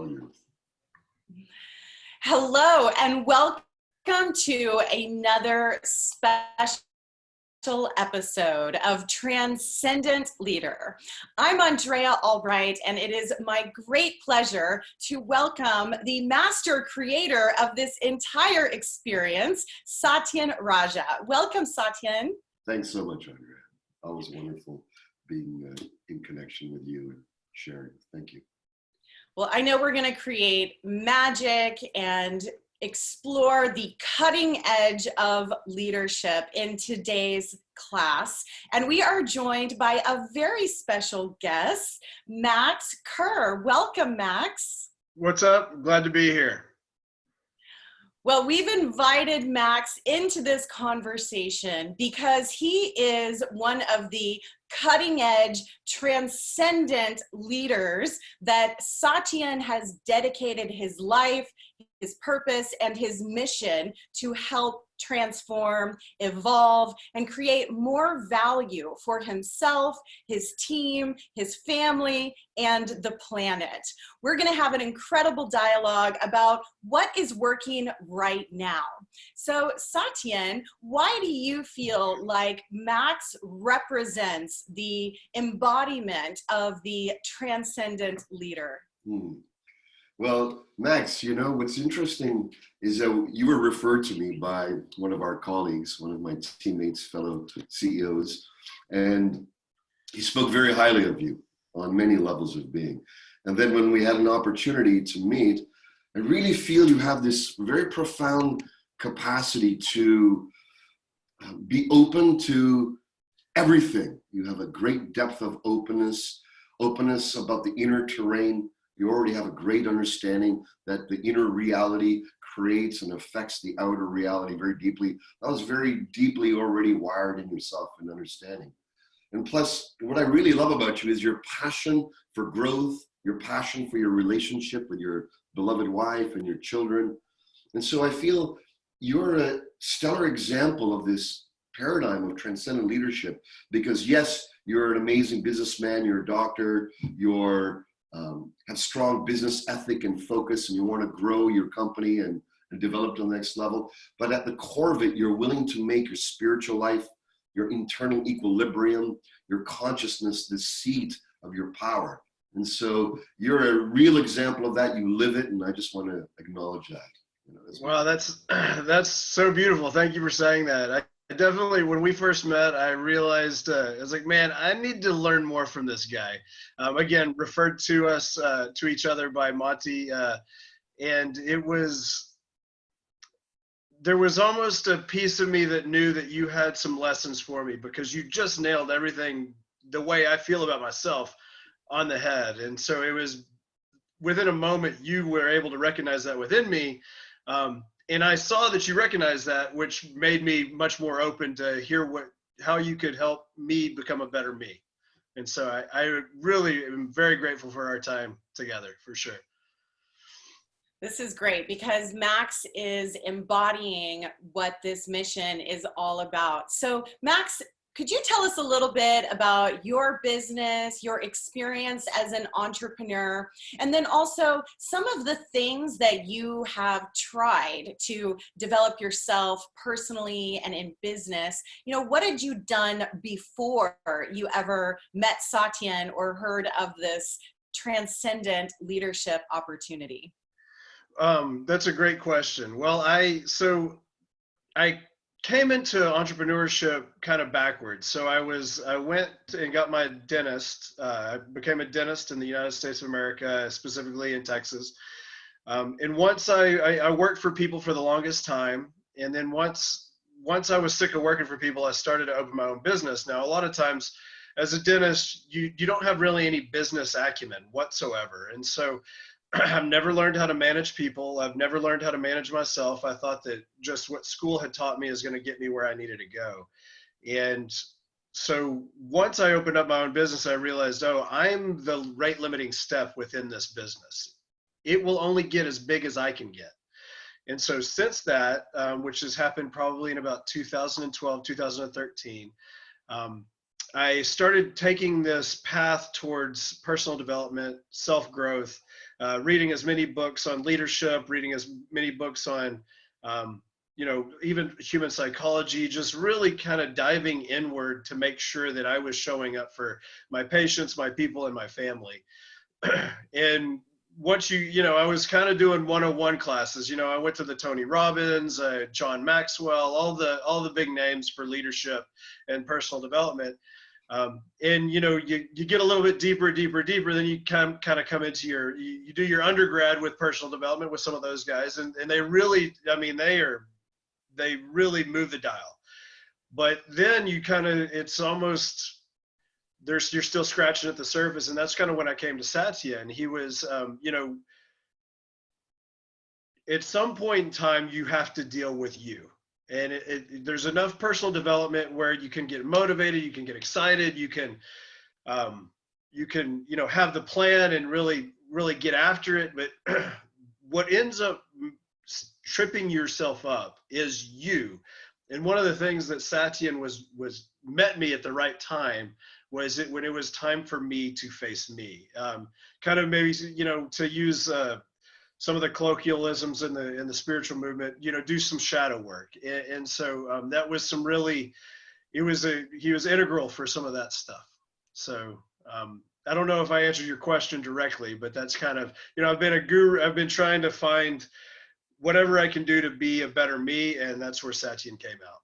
All yours. Hello and welcome to another special episode of Transcendent Leader. I'm Andrea Albright, and it is my great pleasure to welcome the master creator of this entire experience, Satyen Raja. Welcome, Satyen. Thanks so much, Andrea. Always wonderful being in connection with you and sharing. Thank you. Well, I know we're going to create magic and explore the cutting edge of leadership in today's class. And we are joined by a very special guest, Max Kerr. Welcome, Max. What's up? Glad to be here. Well, we've invited Max into this conversation because he is one of the cutting edge, transcendent leaders that Satyen has dedicated his life, his purpose, and his mission to help transform, evolve, and create more value for himself, his team, his family, and the planet. We're going to have an incredible dialogue about what is working right now. So, Satyen, why do you feel like Max represents the embodiment of the transcendent leader? Well, Max, you know, what's interesting is that you were referred to me by one of our colleagues, one of my teammates, fellow CEOs, and he spoke very highly of you on many levels of being. And then when we had an opportunity to meet, I really feel you have this very profound capacity to be open to everything. You have a great depth of openness about the inner terrain. You already have a great understanding that the inner reality creates and affects the outer reality very deeply. That was very deeply already wired in yourself and understanding. And plus, what I really love about you is your passion for growth, your passion for your relationship with your beloved wife and your children. And so I feel you're a stellar example of this paradigm of transcendent leadership because yes, you're an amazing businessman, you're a doctor, you're have strong business ethic and focus, and you want to grow your company and develop to the next level. But at the core of it, you're willing to make your spiritual life, your internal equilibrium, your consciousness, the seat of your power. And so you're a real example of that. You live it, and I just want to acknowledge that. You know, well, that's so beautiful. Thank you for saying that. I definitely, when we first met, I realized, I was like, man, I need to learn more from this guy. Again, referred to us, to each other by Monty. And there was almost a piece of me that knew that you had some lessons for me because you just nailed everything the way I feel about myself on the head. And so it was within a moment, you were able to recognize that within me. And I saw that you recognized that, which made me much more open to hear how you could help me become a better me. And so I really am very grateful for our time together, for sure. This is great because Max is embodying what this mission is all about. So Max, could you tell us a little bit about your business, your experience as an entrepreneur, and then also some of the things that you have tried to develop yourself personally and in business? You know, what had you done before you ever met Satyen or heard of this transcendent leadership opportunity? That's a great question. Well, I came into entrepreneurship kind of backwards. So I went and got my dentist. I became a dentist in the United States of America, specifically in Texas. And once I worked for people for the longest time. And then once I was sick of working for people, I started to open my own business. Now, a lot of times as a dentist, you don't have really any business acumen whatsoever. And so I've never learned how to manage people. I've never learned how to manage myself. I thought that just what school had taught me is going to get me where I needed to go. And so once I opened up my own business, I realized, oh, I'm the rate limiting step within this business. It will only get as big as I can get. And so since that, which has happened probably in about 2012, 2013, I started taking this path towards personal development, self-growth, reading as many books on leadership, reading as many books on, you know, even human psychology, just really kind of diving inward to make sure that I was showing up for my patients, my people, and my family. And once you know, I was kind of doing one-on-one classes. You know, I went to the Tony Robbins, John Maxwell, all the big names for leadership and personal development. And you know, you get a little bit deeper, then you kind of come into you do your undergrad with personal development with some of those guys, and they really, I mean, they really move the dial. But then you kind of, it's almost, you're still scratching at the surface. And that's kind of when I came to Satya, and he was, you know, at some point in time, you have to deal with you. And there's enough personal development where you can get motivated, you can get excited, you can, you know, have the plan and really get after it. But what ends up tripping yourself up is you. And one of the things that Satyan was met me at the right time was it when it was time for me to face me. Kind of maybe, you know, to use some of the colloquialisms in the spiritual movement, you know, do some shadow work. And so that was some really, he was integral for some of that stuff. So I don't know if I answered your question directly, but that's kind of, you know, I've been a guru. I've been trying to find whatever I can do to be a better me. And that's where Satyan came out.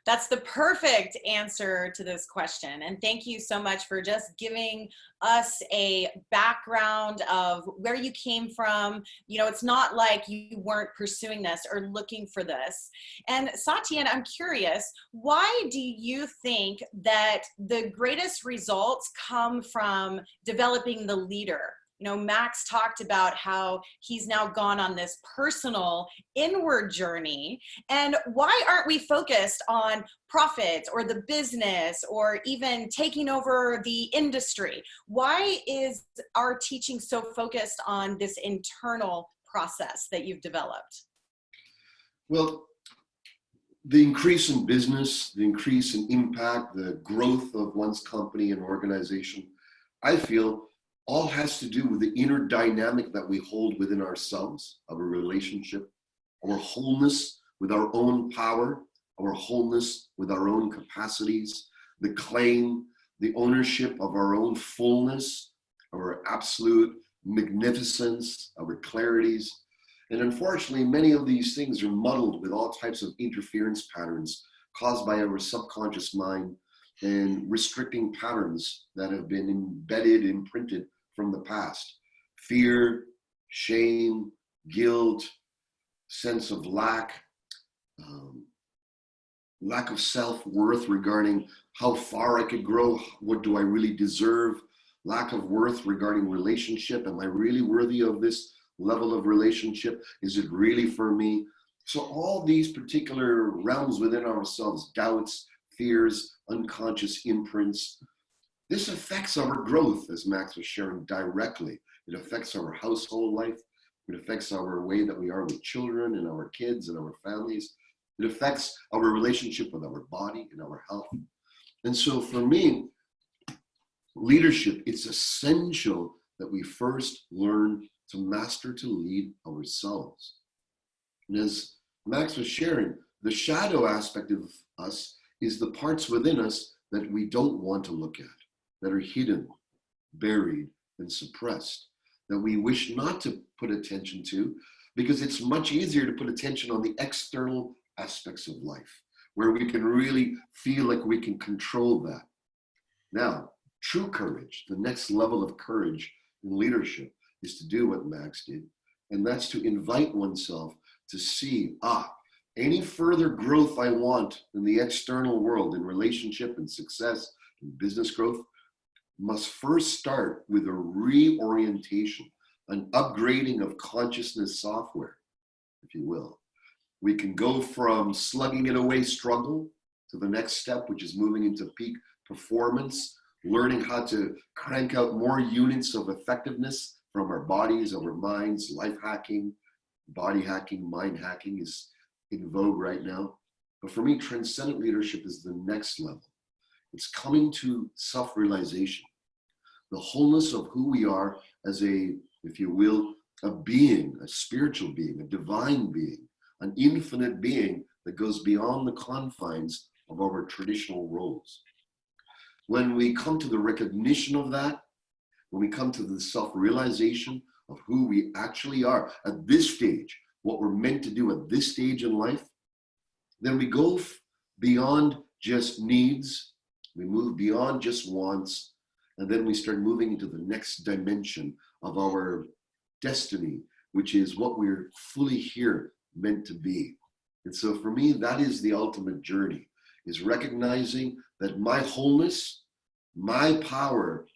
That's the perfect answer to this question. And thank you so much for just giving us a background of where you came from. You know, it's not like you weren't pursuing this or looking for this. And Satyan, I'm curious, why do you think that the greatest results come from developing the leader? You know, Max talked about how he's now gone on this personal inward journey. And why aren't we focused on profits or the business or even taking over the industry? Why is our teaching so focused on this internal process that you've developed? Well, the increase in business, the increase in impact, the growth of one's company and organization, I feel all has to do with the inner dynamic that we hold within ourselves, our relationship, our wholeness with our own power, our wholeness with our own capacities, the claim, the ownership of our own fullness, our absolute magnificence, our clarities. And unfortunately, many of these things are muddled with all types of interference patterns caused by our subconscious mind and restricting patterns that have been embedded, imprinted from the past. Fear, shame, guilt, sense of lack of self-worth regarding how far I could grow, what do I really deserve, lack of worth regarding relationship, am I really worthy of this level of relationship, is it really for me? So all these particular realms within ourselves, doubts, fears, unconscious imprints, this affects our growth, as Max was sharing directly. It affects our household life. It affects our way that we are with children and our kids and our families. It affects our relationship with our body and our health. And so for me, leadership, it's essential that we first learn to master to lead ourselves. And as Max was sharing, the shadow aspect of us is the parts within us that we don't want to look at, that are hidden, buried, and suppressed, that we wish not to put attention to, because it's much easier to put attention on the external aspects of life, where we can really feel like we can control that. Now, true courage, the next level of courage in leadership, is to do what Max did, and that's to invite oneself to see, any further growth I want in the external world, in relationship and success and business growth, must first start with a reorientation, an upgrading of consciousness software, if you will. We can go from slugging it away struggle to the next step, which is moving into peak performance, learning how to crank out more units of effectiveness from our bodies, our minds. Life hacking, body hacking, mind hacking is in vogue right now. But for me, transcendent leadership is the next level. It's coming to self-realization, the wholeness of who we are as a if you will, a being, a spiritual being, a divine being, an infinite being that goes beyond the confines of our traditional roles. When we come to the recognition of that, when we come to the self-realization of who we actually are at this stage, what we're meant to do at this stage in life, then we go beyond just needs, we move beyond just wants, and then we start moving into the next dimension of our destiny, which is what we're fully here meant to be. And so for me, that is the ultimate journey, is recognizing that my wholeness, my power,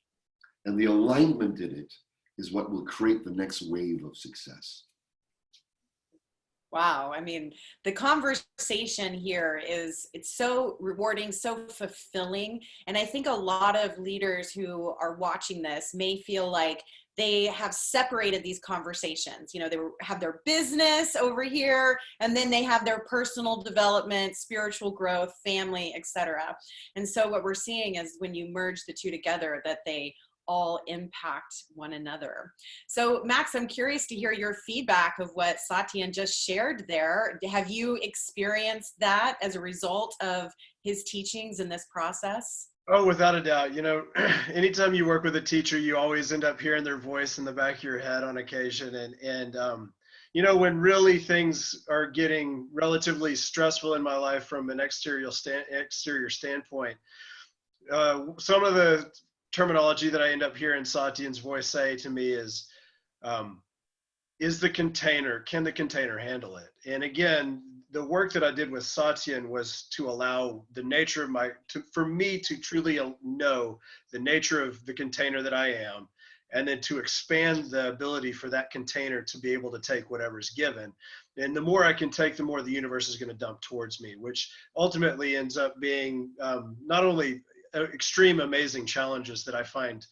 and the alignment in it is what will create the next wave of success. Wow. I mean, the conversation here it's so rewarding, so fulfilling. And I think a lot of leaders who are watching this may feel like they have separated these conversations. You know, they have their business over here, and then they have their personal development, spiritual growth, family, etc. And so what we're seeing is when you merge the two together, that they all impact one another. So Max, I'm curious to hear your feedback of what Satyen just shared there. Have you experienced that as a result of his teachings in this process? Oh, without a doubt. You know, anytime you work with a teacher, you always end up hearing their voice in the back of your head on occasion. You know, when really things are getting relatively stressful in my life from an exterior standpoint, some of the terminology that I end up hearing Satyen's voice say to me is the container, can the container handle it? And again, the work that I did with Satyen was to allow the nature of for me to truly know the nature of the container that I am, and then to expand the ability for that container to be able to take whatever's given. And the more I can take, the more the universe is going to dump towards me, which ultimately ends up being not only extreme, amazing challenges that I find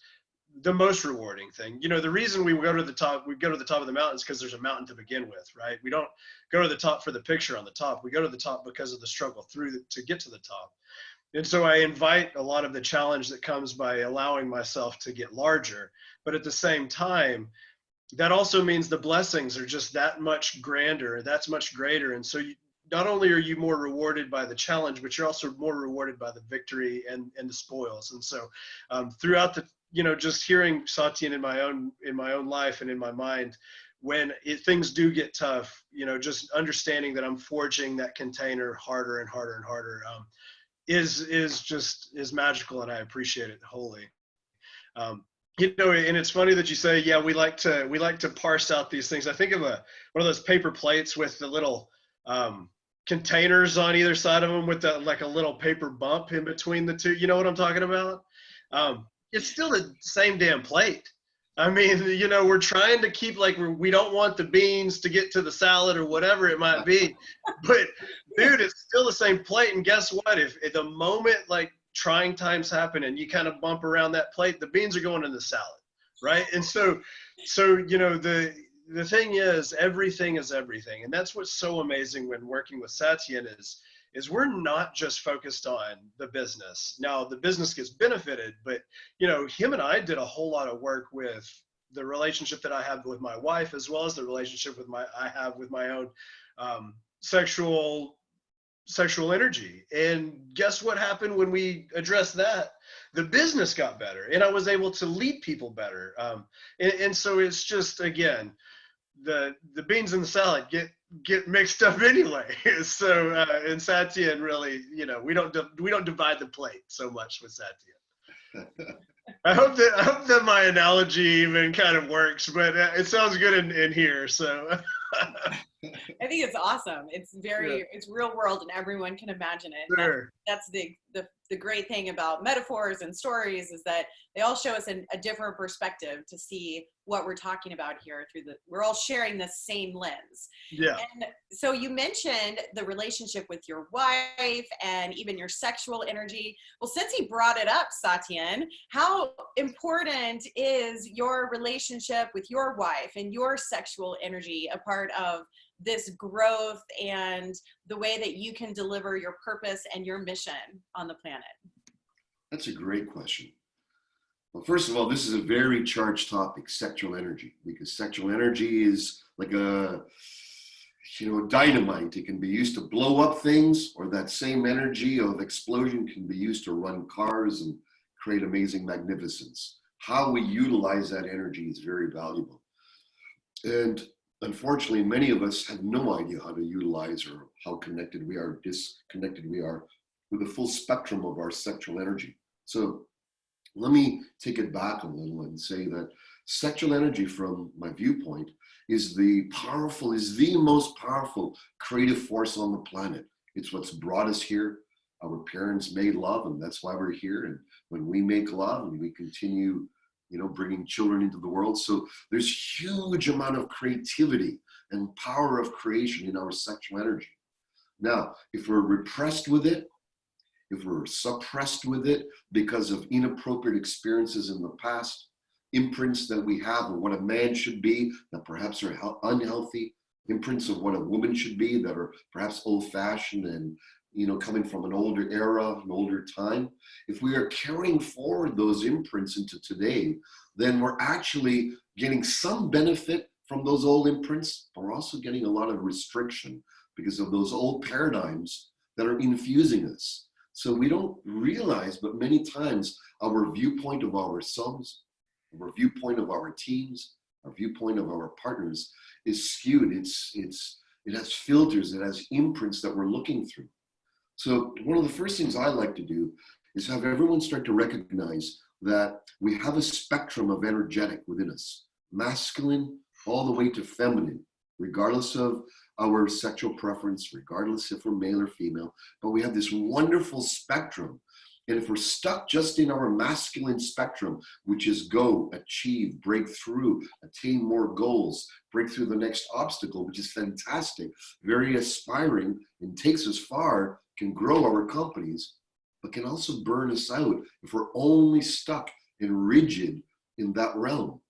the most rewarding thing. You know, the reason we go to the top of the mountain is because there's a mountain to begin with, right? We don't go to the top for the picture on the top. We go to the top because of the struggle to get to the top. And so I invite a lot of the challenge that comes by allowing myself to get larger. But at the same time, that also means the blessings are just that much grander, that's much greater. And so not only are you more rewarded by the challenge, but you're also more rewarded by the victory and the spoils. And so throughout the, you know, just hearing Satyen in my own life and in my mind, when things do get tough, you know, just understanding that I'm forging that container harder and harder and harder is magical, and I appreciate it wholly. You know, and it's funny that you say, yeah, we like to parse out these things. I think of one of those paper plates with the little containers on either side of them with like a little paper bump in between the two. You know what I'm talking about? It's still the same damn plate. I mean, you know, we're trying to keep we don't want the beans to get to the salad or whatever it might be, but dude, it's still the same plate. And guess what? If at the moment trying times happen and you kind of bump around that plate, the beans are going in the salad, right? And so you know, the thing is everything, and that's what's so amazing when working with Satyen is we're not just focused on the business. Now the business gets benefited, but you know, him and I did a whole lot of work with the relationship that I have with my wife, as well as the relationship I have with my own sexual energy. And guess what happened when we addressed that? The business got better, and I was able to lead people better. And so it's just, again, the beans in the salad get mixed up anyway. So and Satyen really, you know, we don't divide the plate so much with Satyen. I hope that my analogy even kind of works, but it sounds good in here. So I think it's awesome. It's it's real world, and everyone can imagine it. Sure. That's the great thing about metaphors and stories, is that they all show us a different perspective to see what we're talking about here we're all sharing the same lens. Yeah. And so you mentioned the relationship with your wife and even your sexual energy. Well, since he brought it up, Satyen, how important is your relationship with your wife and your sexual energy a part of this growth and the way that you can deliver your purpose and your mission on the planet? That's a great question. Well, first of all, this is a very charged topic, sexual energy, because sexual energy is like dynamite. It can be used to blow up things, or that same energy of explosion can be used to run cars and create amazing magnificence. How we utilize that energy is very valuable. And unfortunately, many of us have no idea how to utilize or how connected we are, disconnected we are with the full spectrum of our sexual energy. So let me take it back a little and say that sexual energy, from my viewpoint, is the most powerful creative force on the planet. It's what's brought us here. Our parents made love, and that's why we're here. And when we make love, and we continue, bringing children into the world. So there's huge amount of creativity and power of creation in our sexual energy. Now, if we're repressed with it, if we're suppressed with it because of inappropriate experiences in the past, imprints that we have of what a man should be that perhaps are unhealthy, imprints of what a woman should be that are perhaps old-fashioned and coming from an older era, an older time. If we are carrying forward those imprints into today, then we're actually getting some benefit from those old imprints, but we're also getting a lot of restriction because of those old paradigms that are infusing us. So we don't realize, but many times our viewpoint of ourselves, our viewpoint of our teams, our viewpoint of our partners is skewed. It has filters, it has imprints that we're looking through. So one of the first things I like to do is have everyone start to recognize that we have a spectrum of energetic within us, masculine all the way to feminine, regardless of our sexual preference, regardless if we're male or female, but we have this wonderful spectrum. And if we're stuck just in our masculine spectrum, which is go, achieve, break through, attain more goals, break through the next obstacle, which is fantastic, very aspiring and takes us far, can grow our companies, but can also burn us out if we're only stuck and rigid in that realm.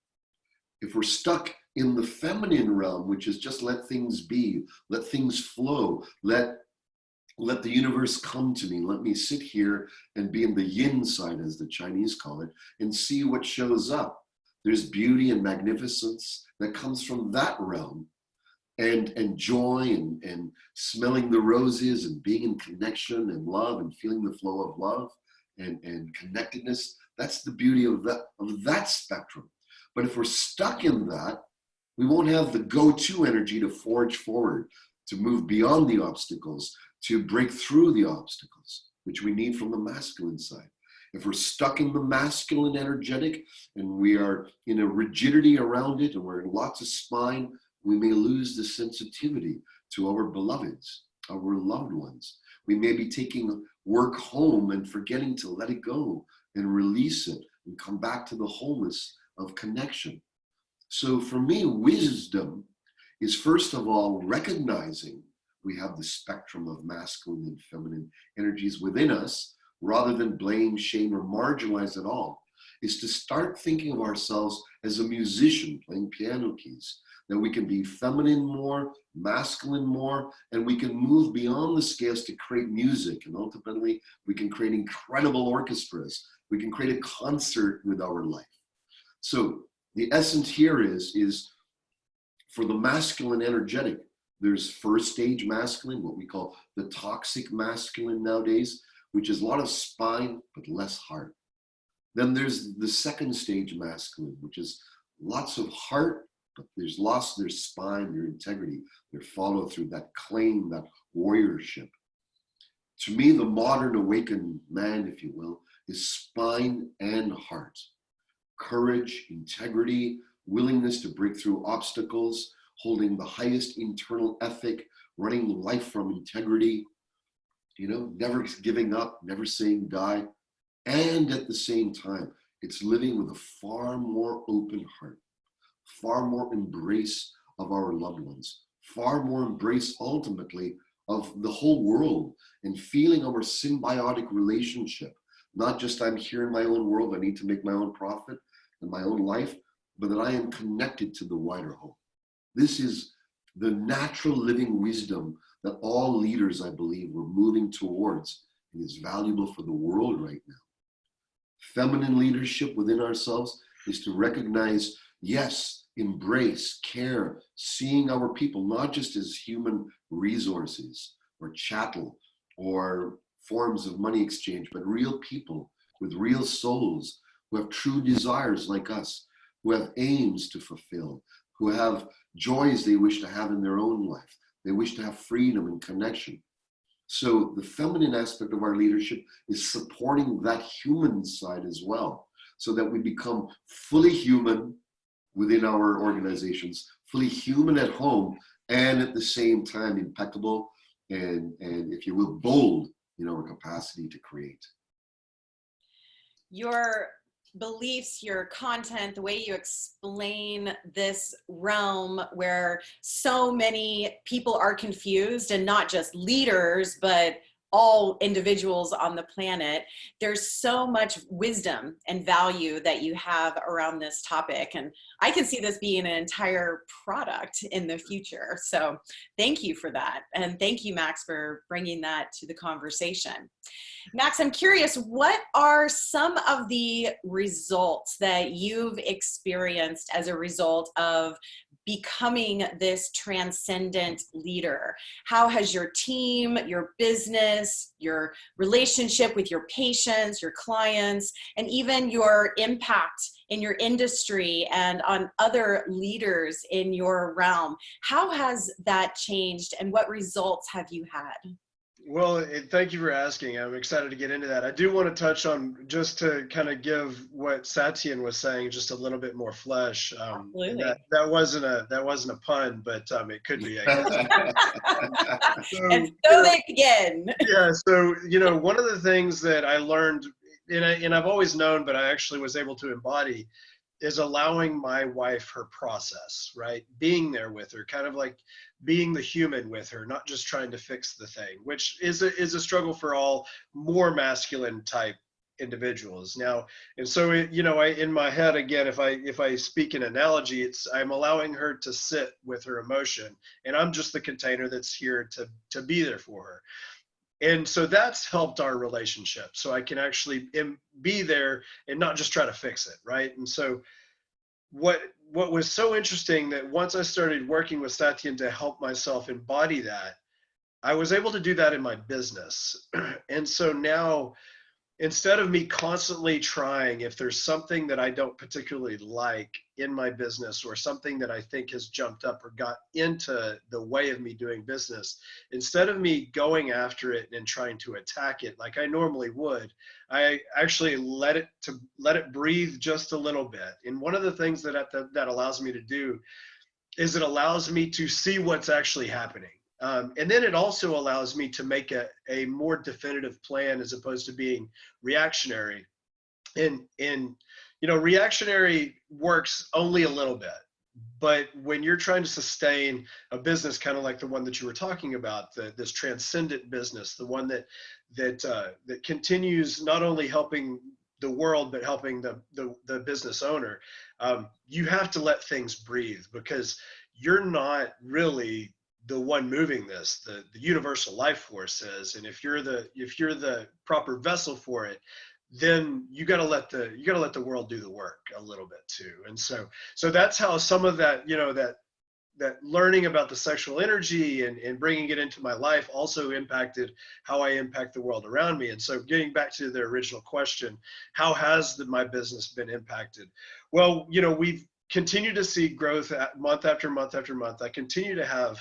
If we're stuck in the feminine realm, which is just let things be, let things flow, let the universe come to me, let me sit here and be in the yin side, as the Chinese call it, and see what shows up. There's beauty and magnificence that comes from that realm, and joy and smelling the roses and being in connection and love and feeling the flow of love and connectedness. That's the beauty of that spectrum. But if we're stuck in that, we won't have the go-to energy to forge forward, to move beyond the obstacles, to break through the obstacles, which we need from the masculine side. If we're stuck in the masculine energetic and we are in a rigidity around it and we're in lots of spine, we may lose the sensitivity to our beloveds, our loved ones. We may be taking work home and forgetting to let it go and release it and come back to the wholeness of connection. So for me, wisdom is first of all recognizing we have the spectrum of masculine and feminine energies within us, rather than blame, shame, or marginalize at all, is to start thinking of ourselves as a musician playing piano keys, that we can be feminine more, masculine more, and we can move beyond the scales to create music. And ultimately, we can create incredible orchestras. We can create a concert with our life. So the essence here is for the masculine energetic, there's first stage masculine, what we call the toxic masculine nowadays, which is a lot of spine, but less heart. Then there's the second stage masculine, which is lots of heart, but there's lost their spine, their integrity, their follow through, that claim, that warriorship. To me, the modern awakened man, if you will, is spine and heart. Courage, integrity, willingness to break through obstacles, holding the highest internal ethic, running life from integrity, never giving up, never saying die. And at the same time, it's living with a far more open heart, far more embrace of our loved ones, far more embrace ultimately of the whole world, and feeling our symbiotic relationship. Not just I'm here in my own world, I need to make my own profit in my own life, but that I am connected to the wider whole. This is the natural living wisdom that all leaders, I believe, were moving towards, and is valuable for the world right now. Feminine leadership within ourselves is to recognize, yes, embrace, care, seeing our people not just as human resources or chattel or forms of money exchange, but real people with real souls who have true desires like us, who have aims to fulfill, who have joys they wish to have in their own life. They wish to have freedom and connection. So the feminine aspect of our leadership is supporting that human side as well, so that we become fully human within our organizations, fully human at home, and at the same time impeccable and if you will, bold in our capacity to create. Your beliefs, your content, the way you explain this realm where so many people are confused, and not just leaders, but all individuals on the planet. There's so much wisdom and value that you have around this topic. And I can see this being an entire product in the future. So thank you for that. And thank you, Max, for bringing that to the conversation. Max, I'm curious, what are some of the results that you've experienced as a result of becoming this transcendent leader? How has your team, your business, your relationship with your patients, your clients, and even your impact in your industry and on other leaders in your realm, how has that changed, and what results have you had? Well, thank you for asking. I'm excited to get into that. I do want to touch on, just to kind of give what Satyan was saying just a little bit more flesh. Absolutely. That wasn't a pun, but it could be, I guess. And so they begin. Yeah. So, one of the things that I learned, and I've always known, but I actually was able to embody, is allowing my wife her process, right? Being there with her, kind of like being the human with her, not just trying to fix the thing, which is a struggle for all more masculine type individuals now. And so, in my head, again, if I speak in analogy, it's I'm allowing her to sit with her emotion, and I'm just the container that's here to be there for her. And so that's helped our relationship, so I can actually be there and not just try to fix it, right? And so what was so interesting, that once I started working with Satyan to help myself embody that, I was able to do that in my business. And so now, instead of me constantly trying, if there's something that I don't particularly like in my business, or something that I think has jumped up or got into the way of me doing business, instead of me going after it and trying to attack it like I normally would, I actually let it breathe just a little bit. And one of the things that allows me to do is it allows me to see what's actually happening. And then it also allows me to make a more definitive plan, as opposed to being reactionary. And reactionary works only a little bit. But when you're trying to sustain a business, kind of like the one that you were talking about, this transcendent business, the one that continues not only helping the world, but helping the business owner, you have to let things breathe, because you're not really the one moving this. The universal life force is, and if you're the proper vessel for it, then you got to let the world do the work a little bit too. And so that's how some of that, that learning about the sexual energy and bringing it into my life also impacted how I impact the world around me. And so, getting back to the original question, how has my business been impacted? Well, we've continued to see growth month after month after month. I continue to have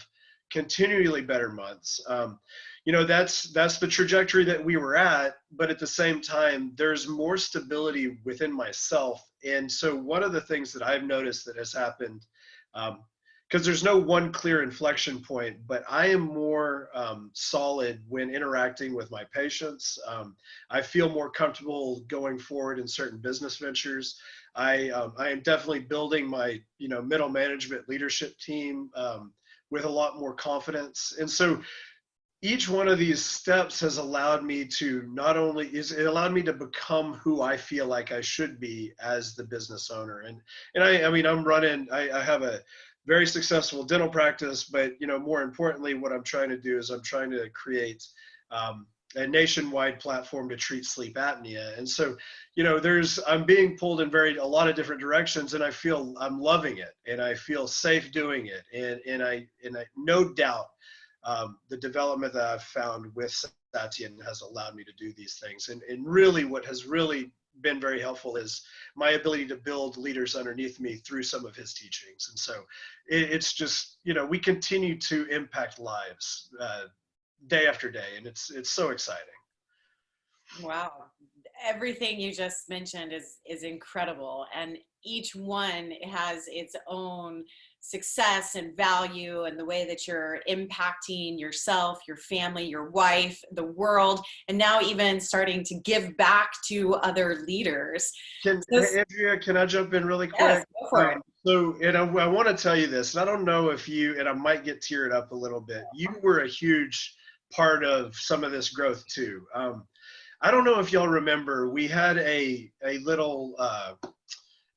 continually better months. That's the trajectory that we were at, but at the same time, there's more stability within myself. And so one of the things that I've noticed that has happened, because there's no one clear inflection point, but I am more solid when interacting with my patients. I feel more comfortable going forward in certain business ventures. I am definitely building my middle management leadership team with a lot more confidence. And so each one of these steps has allowed me to it allowed me to become who I feel like I should be as the business owner. And I have a very successful dental practice, but more importantly, what I'm trying to do is I'm trying to create a nationwide platform to treat sleep apnea. And so, I'm being pulled in a lot of different directions, and I feel I'm loving it, and I feel safe doing it. And I no doubt, the development that I've found with Satyan has allowed me to do these things. And really what has really been very helpful is my ability to build leaders underneath me through some of his teachings. And so it's just, we continue to impact lives day after day, and it's so exciting. Wow. Everything you just mentioned is incredible, and each one has its own success and value, and the way that you're impacting yourself, your family, your wife, the world, and now even starting to give back to other leaders. Andrea, can I jump in really quick? Yes, go for it. So, I want to tell you this, and I don't know if and I might get teared up a little bit. You were a huge part of some of this growth too. I don't know if y'all remember, we had a little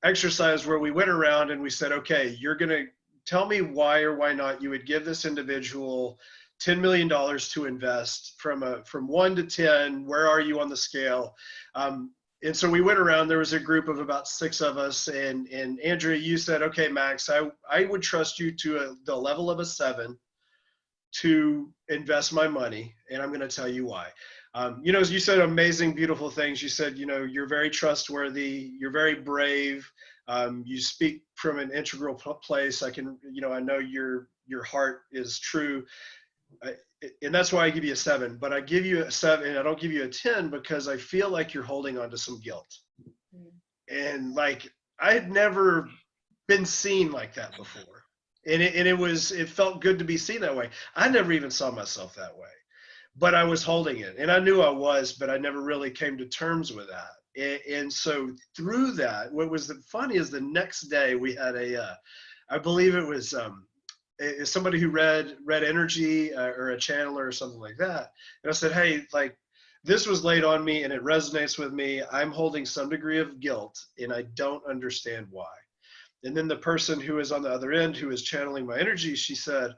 exercise where we went around and we said, okay, you're going to tell me why or why not you would give this individual $10 million to invest from 1 to 10. Where are you on the scale? And so we went around, there was a group of about 6 of us, and Andrea, you said, okay, Max, I would trust you to the level of a 7 to invest my money, and I'm going to tell you why. You said amazing, beautiful things. You said, you're very trustworthy, you're very brave, you speak from an integral place. I know your heart is true. And that's why I give you a 7, but I give you a 7 and I don't give you a 10 because I feel like you're holding on to some guilt. And like, I had never been seen like that before. And it felt good to be seen that way. I never even saw myself that way, but I was holding it, and I knew I was, but I never really came to terms with that. And so through that, what was funny is the next day we had I believe it was somebody who read energy or a channeler or something like that. And I said, hey, like, this was laid on me and it resonates with me. I'm holding some degree of guilt and I don't understand why. And then the person who is on the other end, who is channeling my energy, she said,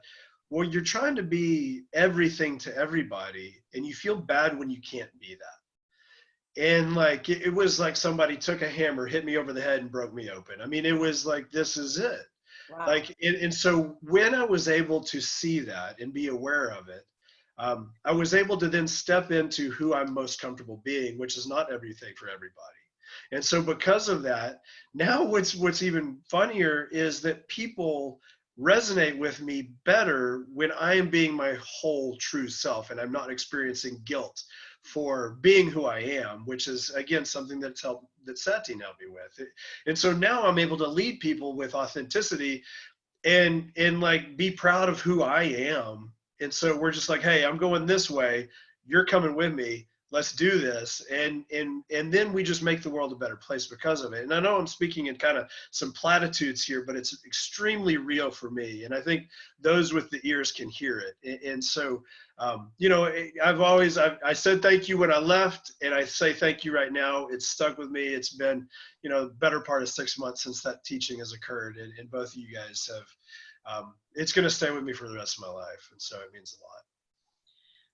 well, you're trying to be everything to everybody and you feel bad when you can't be that. And like, it was like somebody took a hammer, hit me over the head and broke me open. I mean, it was like, this is it. Wow. Like, and so when I was able to see that and be aware of it, I was able to then step into who I'm most comfortable being, which is not everything for everybody. And so because of that, now what's even funnier is that people resonate with me better when I am being my whole true self and I'm not experiencing guilt for being who I am, which is again something that Satyan helped me with. And so now I'm able to lead people with authenticity and like be proud of who I am. And so we're just like, hey, I'm going this way, you're coming with me, let's do this. And then we just make the world a better place because of it. And I know I'm speaking in kind of some platitudes here, but it's extremely real for me. And I think those with the ears can hear it. And so, I said thank you when I left, and I say thank you right now. It's stuck with me. It's been, the better part of 6 months since that teaching has occurred. And both of you guys have, it's going to stay with me for the rest of my life. And so it means a lot.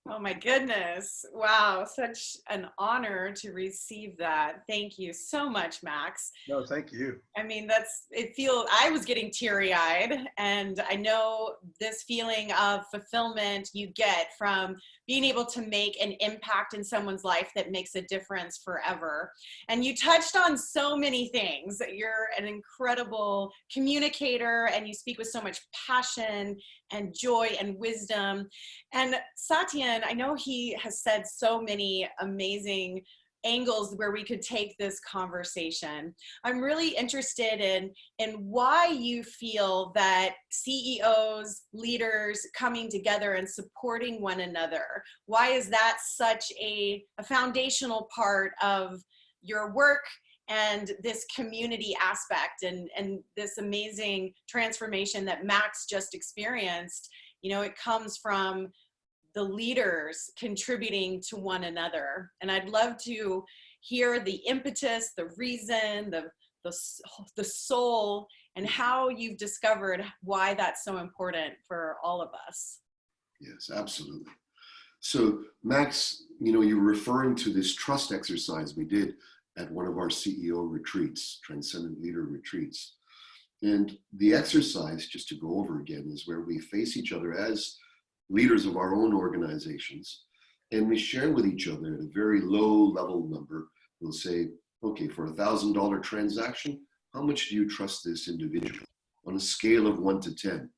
Oh my goodness. Wow. Such an honor to receive that. Thank you so much, Max. No, thank you. I mean, I was getting teary-eyed, and I know this feeling of fulfillment you get from being able to make an impact in someone's life that makes a difference forever. And you touched on so many things. You're an incredible communicator, and you speak with so much passion and joy and wisdom. And Satyan, I know he has said so many amazing angles where we could take this conversation. I'm really interested in why you feel that CEOs, leaders coming together and supporting one another, why is that such a foundational part of your work and this community aspect and this amazing transformation that Max just experienced? It comes from the leaders contributing to one another. And I'd love to hear the impetus, the reason, the soul, and how you've discovered why that's so important for all of us. Yes, absolutely. So Max, you know, you're referring to this trust exercise we did at one of our CEO retreats, Transcendent Leader retreats. And the exercise, just to go over again, is where we face each other as leaders of our own organizations, and we share with each other at a very low level number. We'll say, okay, for $1,000 transaction, how much do you trust this individual on a scale of 1 to 10?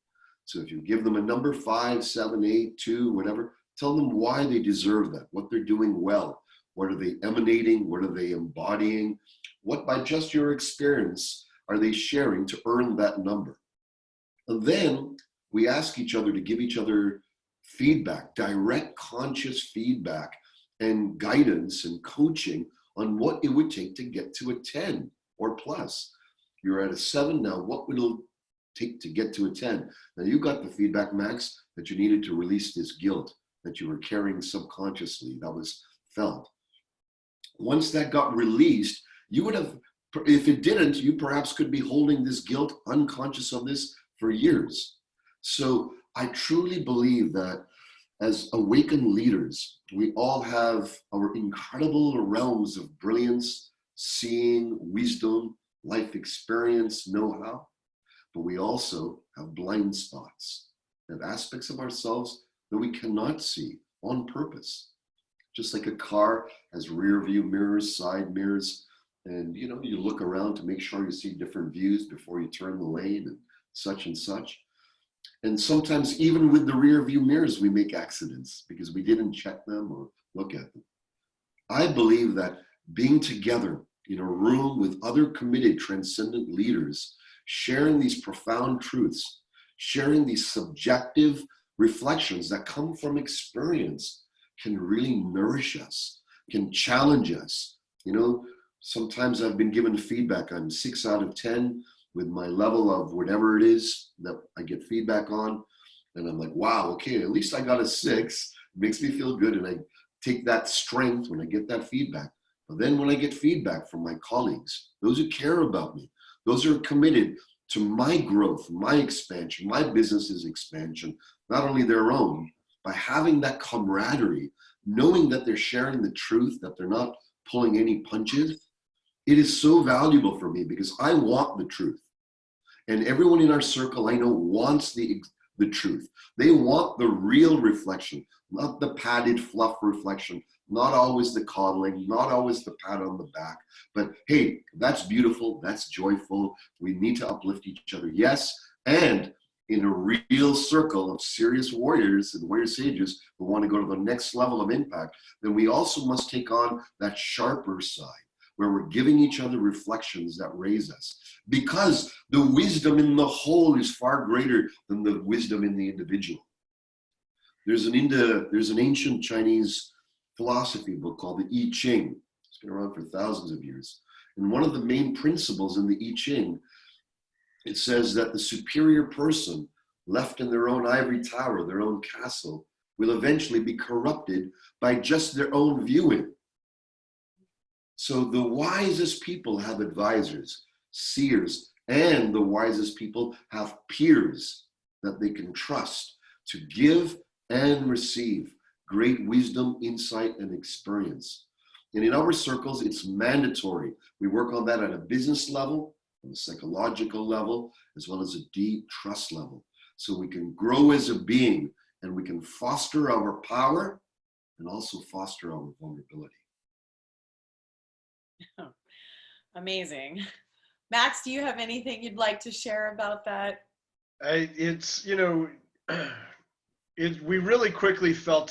So if you give them a number, 5, 7, 8, 2, whatever, tell them why they deserve that, what they're doing well, what are they emanating, what are they embodying, what by just your experience are they sharing to earn that number. And then we ask each other to give each other feedback, direct conscious feedback and guidance and coaching on what it would take to get to a 10 or plus. You're at a 7 now, what would it take to get to a 10? Now you got the feedback, Max, that you needed to release this guilt that you were carrying subconsciously, that was felt. Once that got released, you would have, if it didn't, you perhaps could be holding this guilt, unconscious of this for years. So I truly believe that as awakened leaders, we all have our incredible realms of brilliance, seeing, wisdom, life experience, know-how, but we also have blind spots, and aspects of ourselves that we cannot see on purpose. Just like a car has rear view mirrors, side mirrors, and you know, you look around to make sure you see different views before you turn the lane and such and such. And sometimes even with the rear view mirrors, we make accidents because we didn't check them or look at them. I believe that being together in a room with other committed transcendent leaders, sharing these profound truths, sharing these subjective reflections that come from experience can really nourish us, can challenge us. You know, sometimes I've been given feedback. I'm 6 out of 10 with my level of whatever it is that I get feedback on. And I'm like, wow, okay, at least I got a 6. It makes me feel good. And I take that strength when I get that feedback. But then when I get feedback from my colleagues, those who care about me, those who are committed to my growth, my expansion, my business's expansion, not only their own, by having that camaraderie, knowing that they're sharing the truth, that they're not pulling any punches, it is so valuable for me because I want the truth. And everyone in our circle I know wants the truth. They want the real reflection, not the padded fluff reflection, not always the coddling, not always the pat on the back, but hey, that's beautiful, that's joyful. We need to uplift each other, yes. And in a real circle of serious warriors and warrior sages who want to go to the next level of impact, then we also must take on that sharper side where we're giving each other reflections that raise us. Because the wisdom in the whole is far greater than the wisdom in the individual. There's an ancient Chinese philosophy book called the I Ching. It's been around for thousands of years. And one of the main principles in the I Ching, it says that the superior person left in their own ivory tower, their own castle, will eventually be corrupted by just their own viewing. So the wisest people have advisors, seers, and the wisest people have peers that they can trust to give and receive great wisdom, insight, and experience. And in our circles, it's mandatory. We work on that at a business level, on a psychological level, as well as a deep trust level. So we can grow as a being and we can foster our power and also foster our vulnerability. Amazing. Max, do you have anything you'd like to share about that? We really quickly fell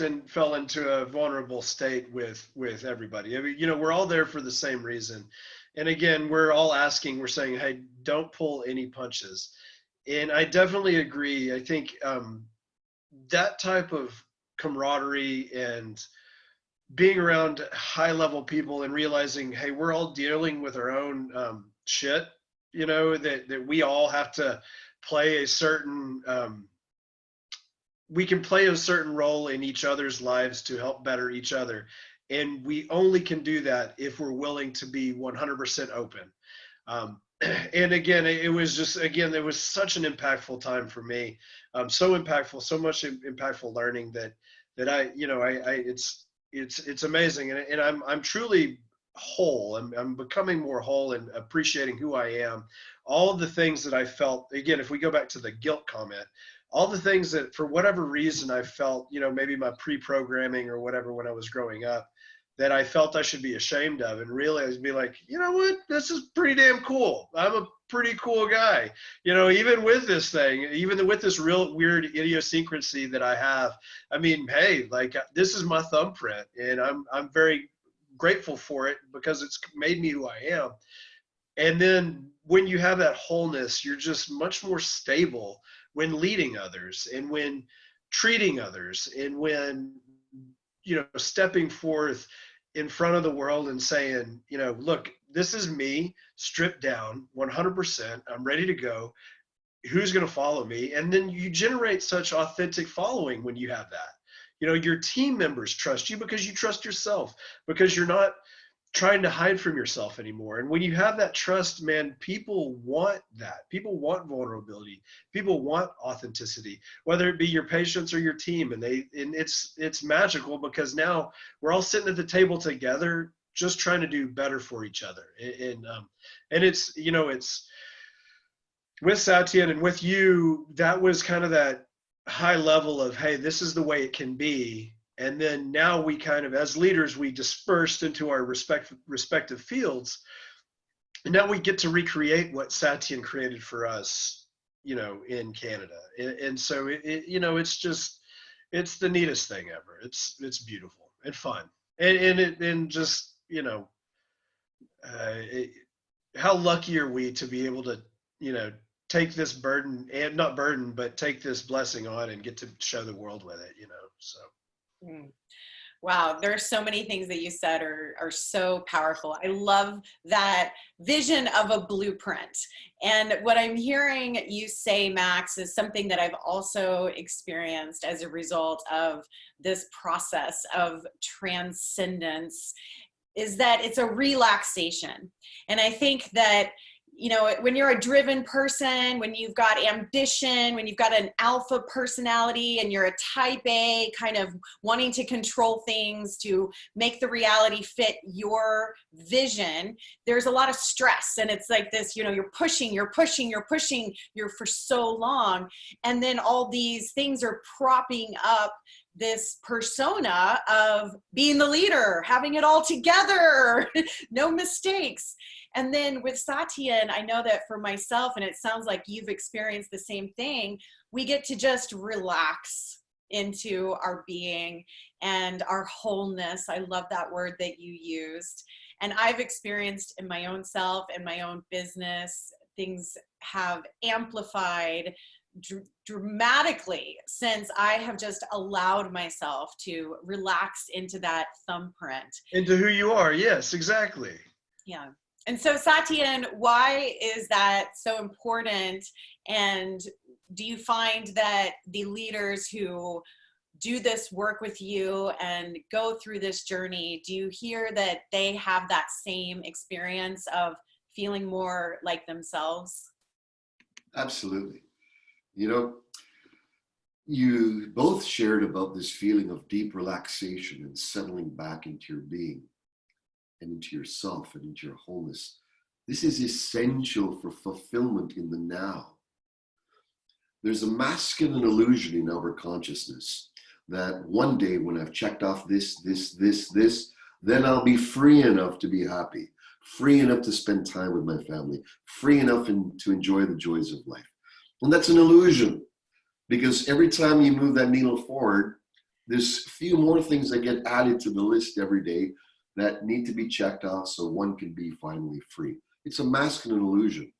into a vulnerable state with everybody. I mean, we're all there for the same reason. And again, we're saying, hey, don't pull any punches. And I definitely agree. I think that type of camaraderie and being around high level people and realizing, hey, we're all dealing with our own shit, that we all have to play a certain, we can play a certain role in each other's lives to help better each other. And we only can do that if we're willing to be 100% open. And again, it was such an impactful time for me. So impactful, so much impactful learning that that it's amazing. And I'm truly whole. I'm becoming more whole and appreciating who I am. All of the things that I felt, again, if we go back to the guilt comment, all the things that for whatever reason I felt, maybe my pre-programming or whatever when I was growing up, that I felt I should be ashamed of, and realize, be like, you know what, this is pretty damn cool. I'm a pretty cool guy, even with this thing, even with this real weird idiosyncrasy that I have. I mean, hey, like, this is my thumbprint, and I'm very grateful for it because it's made me who I am. And then when you have that wholeness, you're just much more stable when leading others and when treating others and when, stepping forth in front of the world and saying, look, this is me stripped down 100%. I'm ready to go. Who's going to follow me? And then you generate such authentic following when you have that. Your team members trust you because you trust yourself, because you're not trying to hide from yourself anymore. And when you have that trust, man, people want that. People want vulnerability. People want authenticity, whether it be your patients or your team. And it's magical because now we're all sitting at the table together, just trying to do better for each other. And it's with Satya and with you, that was kind of that high level of, hey, this is the way it can be. And then now we kind of, as leaders, we dispersed into our respective fields. And now we get to recreate what Satyan created for us, in Canada. And so it's the neatest thing ever. It's beautiful and fun. And just, how lucky are we to be able to, take this burden, and not burden, but take this blessing on and get to show the world with it, so. Wow, there are so many things that you said are so powerful. I love that vision of a blueprint. And what I'm hearing you say, Max, is something that I've also experienced as a result of this process of transcendence, is that it's a relaxation. And I think that when you're a driven person, when you've got ambition, when you've got an alpha personality and you're a type A, kind of wanting to control things to make the reality fit your vision, there's a lot of stress. And it's like this, you're pushing for so long. And then all these things are propping up this persona of being the leader, having it all together, no mistakes. And then with Satyan, I know that for myself, and it sounds like you've experienced the same thing, we get to just relax into our being and our wholeness. I love that word that you used. And I've experienced in my own self and my own business, things have amplified dramatically since I have just allowed myself to relax into that thumbprint. Into who you are. Yes, exactly. Yeah. And so Satyan, why is that so important? And do you find that the leaders who do this work with you and go through this journey, do you hear that they have that same experience of feeling more like themselves? Absolutely. You both shared about this feeling of deep relaxation and settling back into your being and into yourself and into your wholeness. This is essential for fulfillment in the now. There's a masculine illusion in our consciousness that one day when I've checked off this, then I'll be free enough to be happy, free enough to spend time with my family, free enough to enjoy the joys of life. And that's an illusion, because every time you move that needle forward, there's a few more things that get added to the list every day that need to be checked off so one can be finally free. It's a masculine illusion.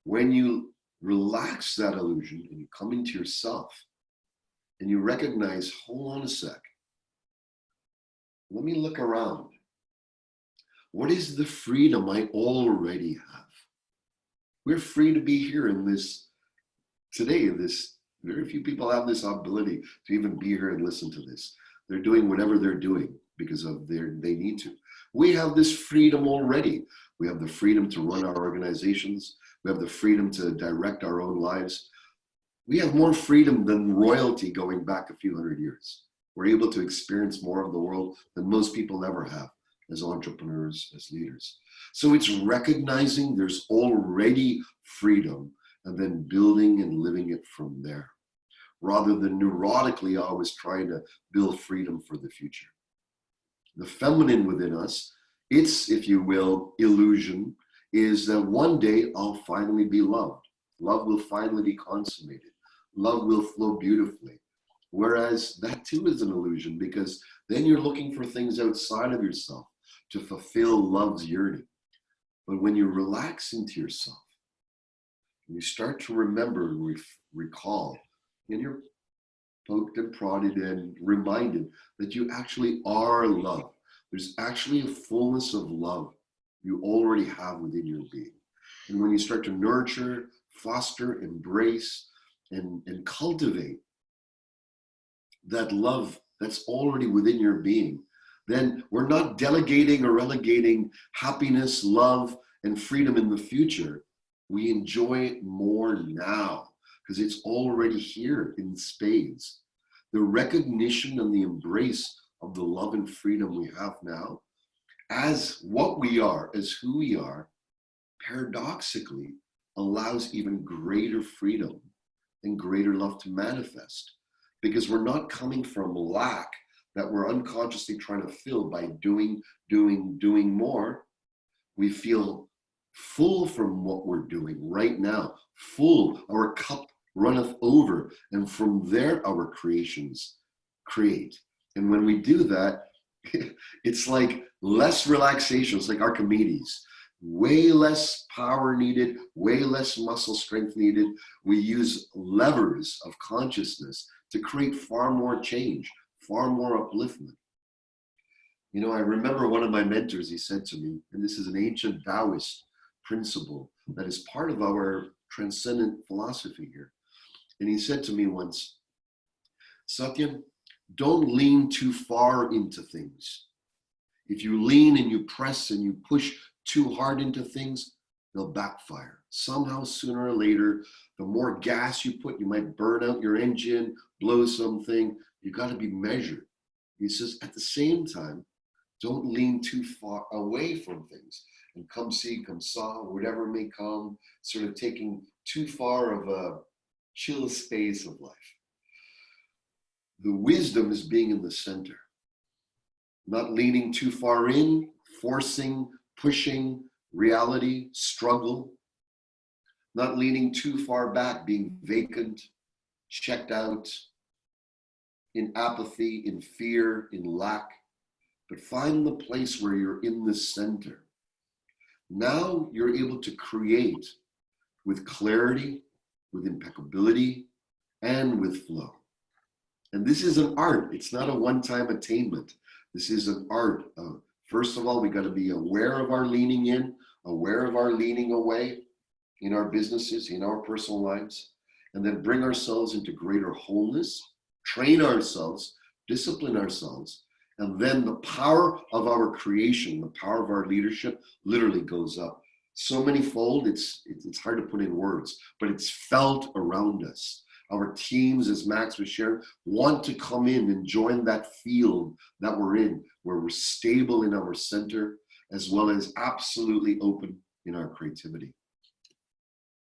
When you relax that illusion and you come into yourself and you recognize, hold on a sec, let me look around. What is the freedom I already have? We're free to be here in this today. Very few people have this ability to even be here and listen to this. They're doing whatever they're doing because they need to. We have this freedom already. We have the freedom to run our organizations. We have the freedom to direct our own lives. We have more freedom than royalty going back a few hundred years. We're able to experience more of the world than most people ever have as entrepreneurs, as leaders. So it's recognizing there's already freedom and then building and living it from there, rather than neurotically always trying to build freedom for the future. The feminine within us, its, if you will, illusion, is that one day I'll finally be loved. Love will finally be consummated. Love will flow beautifully. Whereas that too is an illusion, because then you're looking for things outside of yourself to fulfill love's yearning. But when you relax into yourself, you start to remember and recall, and you're poked and prodded and reminded that you actually are love. There's actually a fullness of love you already have within your being. And when you start to nurture, foster, embrace, and cultivate that love that's already within your being, then we're not delegating or relegating happiness, love, and freedom in the future. We enjoy it more now because it's already here in spades. The recognition and the embrace of the love and freedom we have now as what we are, as who we are, paradoxically allows even greater freedom and greater love to manifest, because we're not coming from lack that we're unconsciously trying to fill by doing more. We feel full from what we're doing right now, full, our cup runneth over, and from there our creations create. And when we do that, it's like less relaxation. It's like Archimedes. Way less power needed, way less muscle strength needed. We use levers of consciousness to create far more change, far more upliftment. You know, I remember one of my mentors, he said to me, and this is an ancient Taoist principle that is part of our transcendent philosophy here. And he said to me once, Satyan, don't lean too far into things. If you lean and you press and you push too hard into things, they'll backfire. Somehow, sooner or later, the more gas you put, you might burn out your engine, blow something. You got to be measured. He says, at the same time, don't lean too far away from things. And come see, come saw, whatever may come, sort of taking too far of a chill space of life. The wisdom is being in the center, not leaning too far in, forcing, pushing reality, struggle, not leaning too far back, being vacant, checked out, in apathy, in fear, in lack, but find the place where you're in the center. Now you're able to create with clarity, with impeccability, and with flow. And this is an art. It's not a one-time attainment. This is an art. First of all, we got to be aware of our leaning in, aware of our leaning away in our businesses, in our personal lives, and then bring ourselves into greater wholeness, train ourselves, discipline ourselves, and then the power of our creation, the power of our leadership literally goes up so many-fold. It's hard to put in words, but it's felt around us. Our teams, as Max was sharing, want to come in and join that field that we're in, where we're stable in our center, as well as absolutely open in our creativity.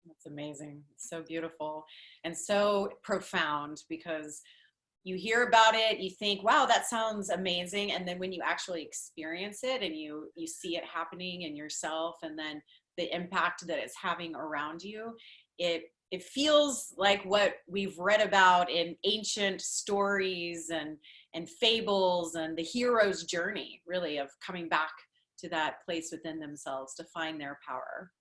That's amazing. So beautiful and so profound, because you hear about it, you think, wow, that sounds amazing. And then when you actually experience it and you see it happening in yourself, and then the impact that it's having around you, it feels like what we've read about in ancient stories and fables, and the hero's journey, really, of coming back to that place within themselves to find their power.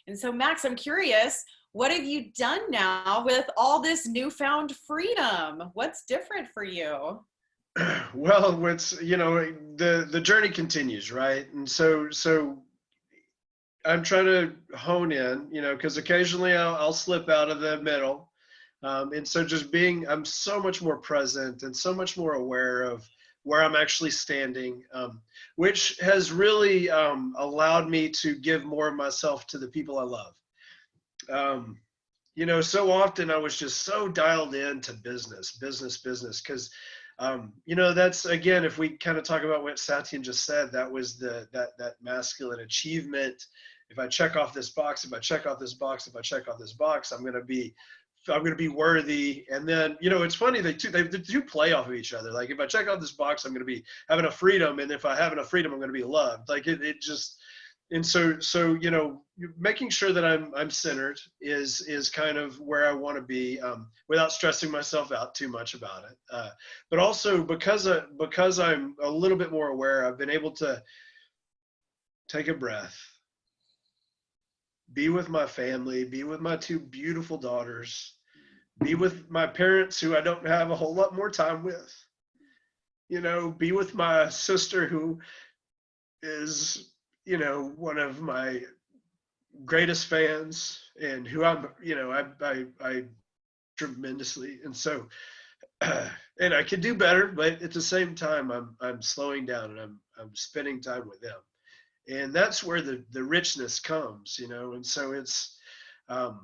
And so, Max, I'm curious, what have you done now with all this newfound freedom? What's different for you? Well, the journey continues, right? And so I'm trying to hone in, because occasionally I'll slip out of the middle. And so I'm so much more present and so much more aware of where I'm actually standing, which has really allowed me to give more of myself to the people I love. So often I was just so dialed into business, because That's, again, if we kind of talk about what Satyan just said, that was that masculine achievement. If I check off this box, if I check off this box, if I check off this box, I'm going to be worthy. And then, it's funny, they do play off of each other. Like, if I check off this box, I'm going to be have enough freedom. And if I have enough freedom, I'm going to be loved. Like it just, and so, making sure that I'm centered is kind of where I want to be, without stressing myself out too much about it. But also because I'm a little bit more aware, I've been able to take a breath, be with my family, be with my two beautiful daughters, be with my parents who I don't have a whole lot more time with, be with my sister who is, one of my greatest fans and who I tremendously. And so, and I could do better, but at the same time, I'm slowing down and I'm spending time with them. And that's where the richness comes, and so it's, now,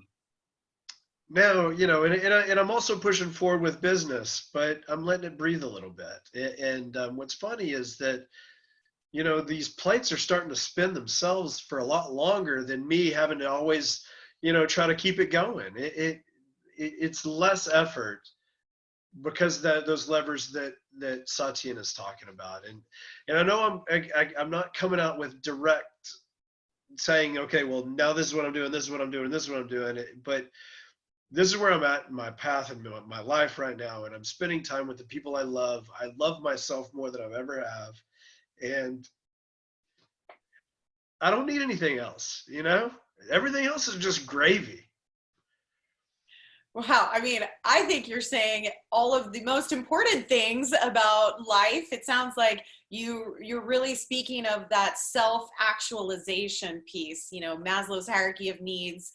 and I'm also pushing forward with business, but I'm letting it breathe a little bit. And what's funny is that, these plates are starting to spin themselves for a lot longer than me having to always, try to keep it going. It's less effort because those levers that Satyan is talking about. And I know I'm not coming out with direct saying, okay, well, now this is what I'm doing, this is what I'm doing, this is what I'm doing. But this is where I'm at in my path and my life right now. And I'm spending time with the people I love. I love myself more than I've ever have. And I don't need anything else, everything else is just gravy. Wow. I mean, I think you're saying all of the most important things about life. It sounds like you're really speaking of that self-actualization piece, Maslow's hierarchy of needs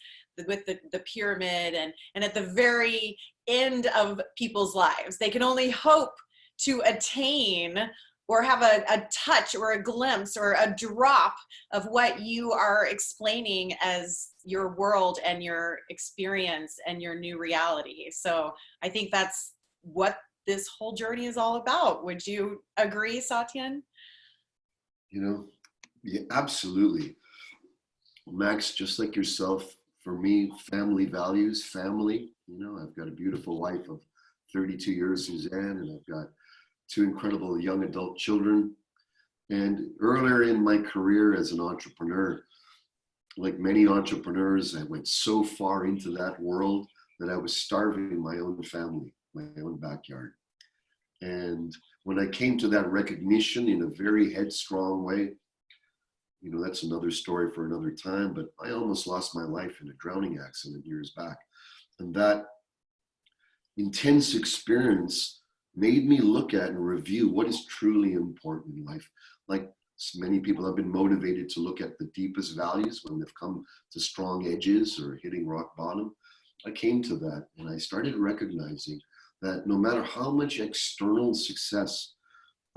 with the pyramid, and at the very end of people's lives, they can only hope to attain or have a touch or a glimpse or a drop of what you are explaining as your world and your experience and your new reality. So I think that's what this whole journey is all about. Would you agree, Satyan? Yeah, absolutely. Max, just like yourself, for me, family values, family. I've got a beautiful wife of 32 years, Suzanne, and I've got two incredible young adult children. And earlier in my career as an entrepreneur, like many entrepreneurs, I went so far into that world that I was starving my own family, my own backyard. And when I came to that recognition in a very headstrong way, that's another story for another time, but I almost lost my life in a drowning accident years back. And that intense experience made me look at and review what is truly important in life. Like many people have been motivated to look at the deepest values when they've come to strong edges or hitting rock bottom. I came to that and I started recognizing that no matter how much external success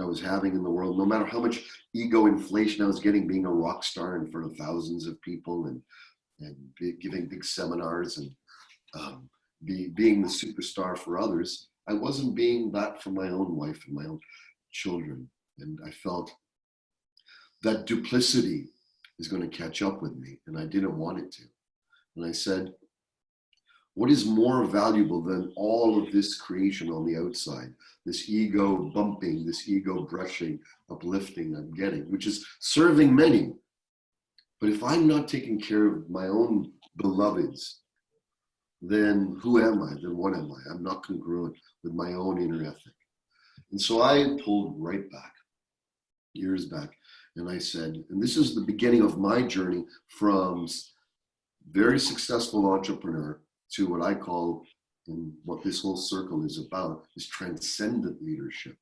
I was having in the world, no matter how much ego inflation I was getting being a rock star in front of thousands of people and giving big seminars and being the superstar for others, I wasn't being that for my own wife and my own children. And I felt that duplicity is going to catch up with me, and I didn't want it to. And I said, what is more valuable than all of this creation on the outside? This ego bumping, this ego brushing, uplifting I'm getting, which is serving many. But if I'm not taking care of my own beloveds, then who am I? Then what am I? I'm not congruent with my own inner ethic. And so I pulled right back, years back, and I said, and this is the beginning of my journey from very successful entrepreneur to what I call, and what this whole circle is about, is transcendent leadership,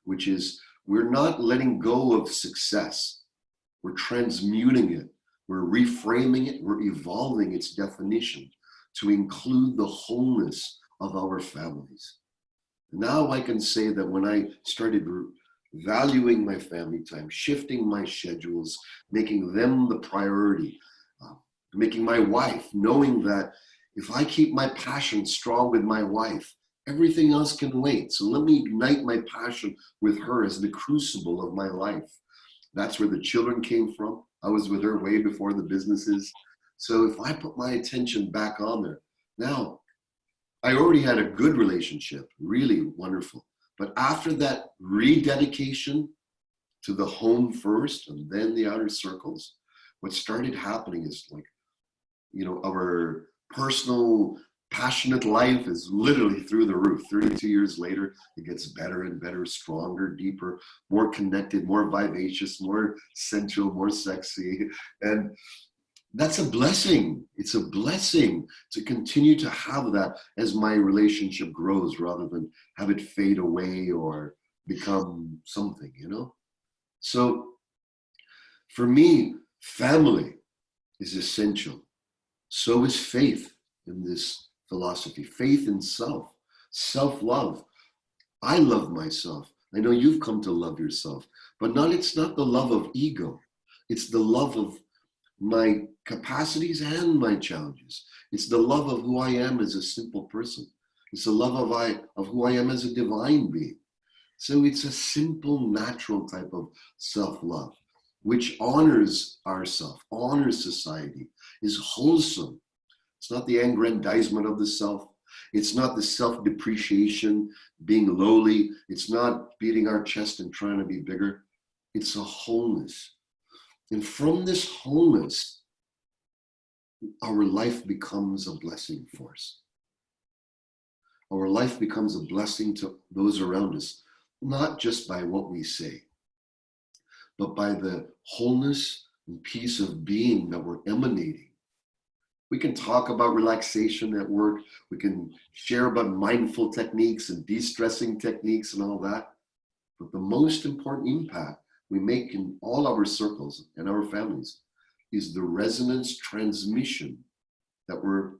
which is we're not letting go of success. We're transmuting it. We're reframing it. We're evolving its definition to include the wholeness of our families. Now I can say that when I started valuing my family time, shifting my schedules, making them the priority, making my wife, knowing that if I keep my passion strong with my wife Everything else can wait. So let me ignite my passion with her as the crucible of my life. That's where the children came from. I was with her way before the businesses. So if I put my attention back on there, now I already had a good relationship, really wonderful. But after that rededication to the home first and then the outer circles, what started happening is like, our personal passionate life is literally through the roof. 32 years later, it gets better and better, stronger, deeper, more connected, more vivacious, more sensual, more sexy. And that's a blessing. It's a blessing to continue to have that as my relationship grows rather than have it fade away or become something, So for me, family is essential. So is faith in this philosophy, faith in self, self-love. I love myself. I know you've come to love yourself, but it's not the love of ego. It's the love of my capacities and my challenges. It's the love of who I am as a simple person. It's the love of who I am as a divine being. So it's a simple, natural type of self-love, which honors ourself, honors society, is wholesome. It's not the aggrandizement of the self. It's not the self-depreciation, being lowly. It's not beating our chest and trying to be bigger. It's a wholeness. And from this wholeness, our life becomes a blessing for us. Our life becomes a blessing to those around us, not just by what we say, but by the wholeness and peace of being that we're emanating. We can talk about relaxation at work. We can share about mindful techniques and de-stressing techniques and all that. But the most important impact we make in all our circles and our families is the resonance transmission that we're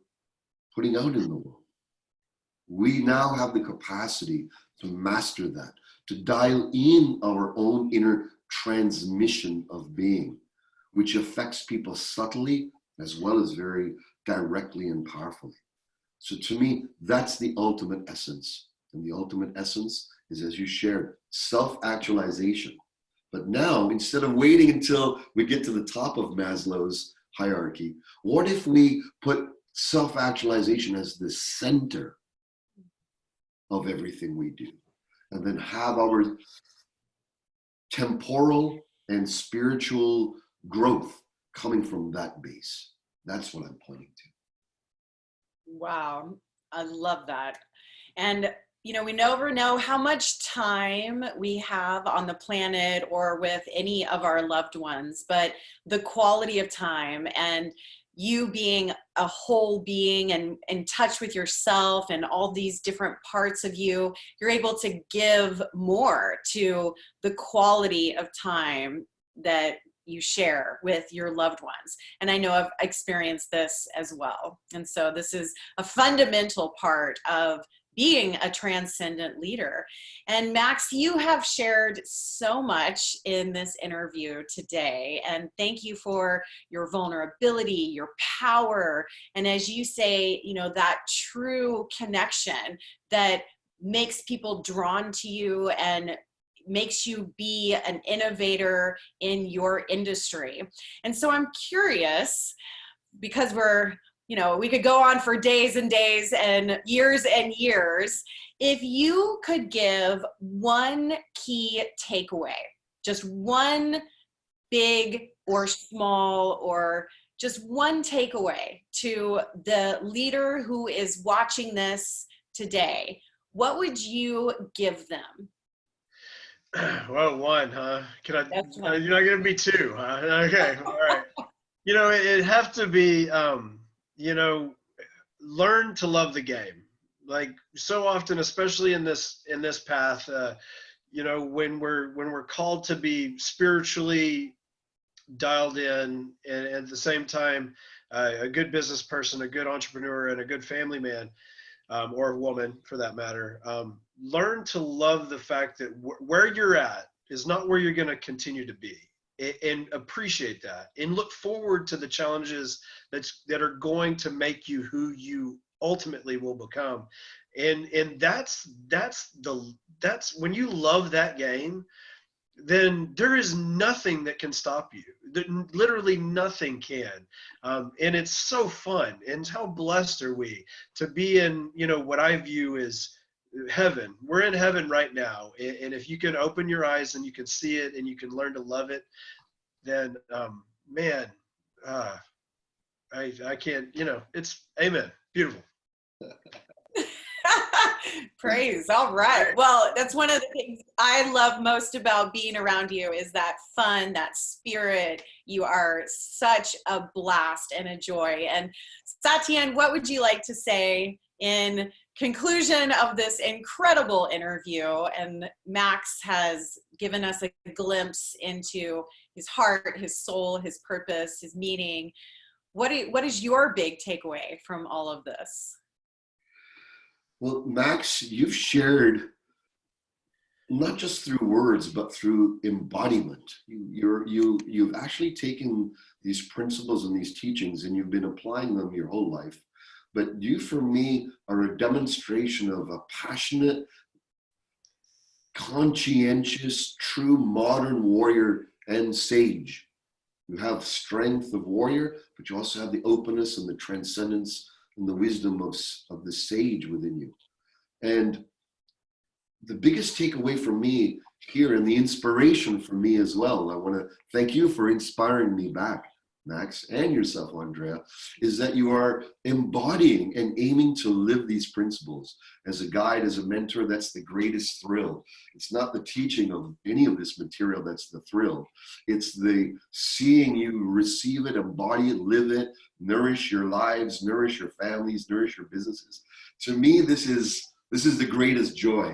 putting out in the world. We now have the capacity to master that, to dial in our own inner transmission of being, which affects people subtly as well as very directly and powerfully. So to me, that's the ultimate essence. And the ultimate essence is, as you shared, self-actualization. But now, instead of waiting until we get to the top of Maslow's hierarchy, what if we put self-actualization as the center of everything we do? And then have our temporal and spiritual growth coming from that base. That's what I'm pointing to. Wow, I love that. And we never know how much time we have on the planet or with any of our loved ones, but the quality of time and you being a whole being and in touch with yourself and all these different parts of you, you're able to give more to the quality of time that you share with your loved ones. And I know I've experienced this as well. And so this is a fundamental part of being a transcendent leader. And Max, you have shared so much in this interview today. And thank you for your vulnerability, your power. And as you say, that true connection that makes people drawn to you and makes you be an innovator in your industry. And so I'm curious, because we could go on for days and days and years, if you could give one key takeaway, just one big or small or just one takeaway to the leader who is watching this today, what would you give them? Well, one, huh? That's one. You're not giving me two, huh? Okay, all right. It'd have to be, learn to love the game. Like so often, especially in this path, when we're called to be spiritually dialed in, and at the same time, a good business person, a good entrepreneur, and a good family man, or a woman for that matter, learn to love the fact that where you're at is not where you're going to continue to be, and appreciate that and look forward to the challenges that are going to make you who you ultimately will become. And that's when you love that game, then there is nothing that can stop you. Literally nothing can. And it's so fun. And how blessed are we to be in, what I view as heaven. We're in heaven right now. And if you can open your eyes and you can see it and you can learn to love it, then, man, I can't, it's amen. Beautiful. Praise. All right. Well, that's one of the things I love most about being around you is that fun, that spirit. You are such a blast and a joy. And Satyen, what would you like to say in conclusion of this incredible interview? And Max has given us a glimpse into his heart, his soul, his purpose, his meaning. What is your big takeaway from all of this? Well, Max, you've shared not just through words, but through embodiment. You've actually taken these principles and these teachings and you've been applying them your whole life. But you, for me, are a demonstration of a passionate, conscientious, true modern warrior and sage. You have strength of warrior, but you also have the openness and the transcendence and the wisdom of the sage within you. And the biggest takeaway for me here, and the inspiration for me as well, I want to thank you for inspiring me back, Max, and yourself, Andrea, is that you are embodying and aiming to live these principles. As a guide, as a mentor, that's the greatest thrill. It's not the teaching of any of this material that's the thrill. It's the seeing you receive it, embody it, live it, nourish your lives, nourish your families, nourish your businesses. To me, this is the greatest joy.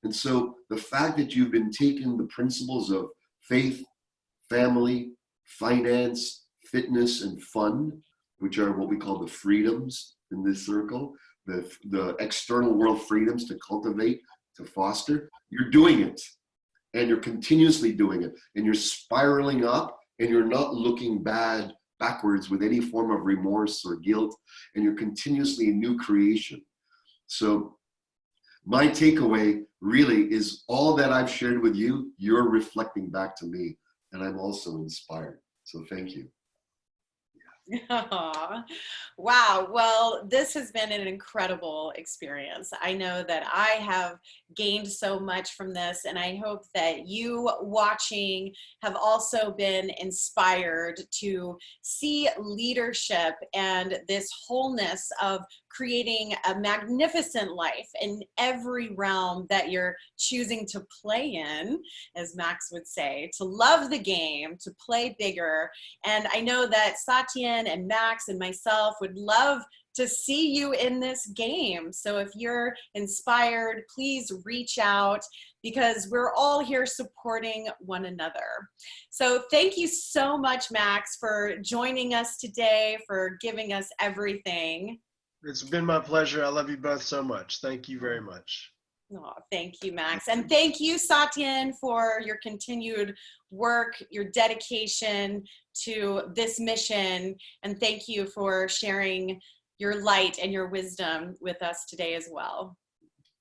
And so the fact that you've been taking the principles of faith, family, finance, fitness, and fun, which are what we call the freedoms in this circle, the external world freedoms to cultivate, to foster, you're doing it. And you're continuously doing it. And you're spiraling up, and you're not looking backwards with any form of remorse or guilt, and you're continuously a new creation. So my takeaway really is all that I've shared with you, you're reflecting back to me, and I'm also inspired. So thank you. Aww. Wow. Well, this has been an incredible experience. I know that I have gained so much from this, and I hope that you watching have also been inspired to see leadership and this wholeness of creating a magnificent life in every realm that you're choosing to play in, as Max would say, to love the game, to play bigger. And I know that Satyen and Max and myself would love to see you in this game. So if you're inspired, please reach out because we're all here supporting one another. So thank you so much, Max, for joining us today, for giving us everything. It's been my pleasure. I love you both so much. Thank you very much. Oh, thank you, Max. And thank you, Satyen, for your continued work, your dedication to this mission. And thank you for sharing your light and your wisdom with us today as well.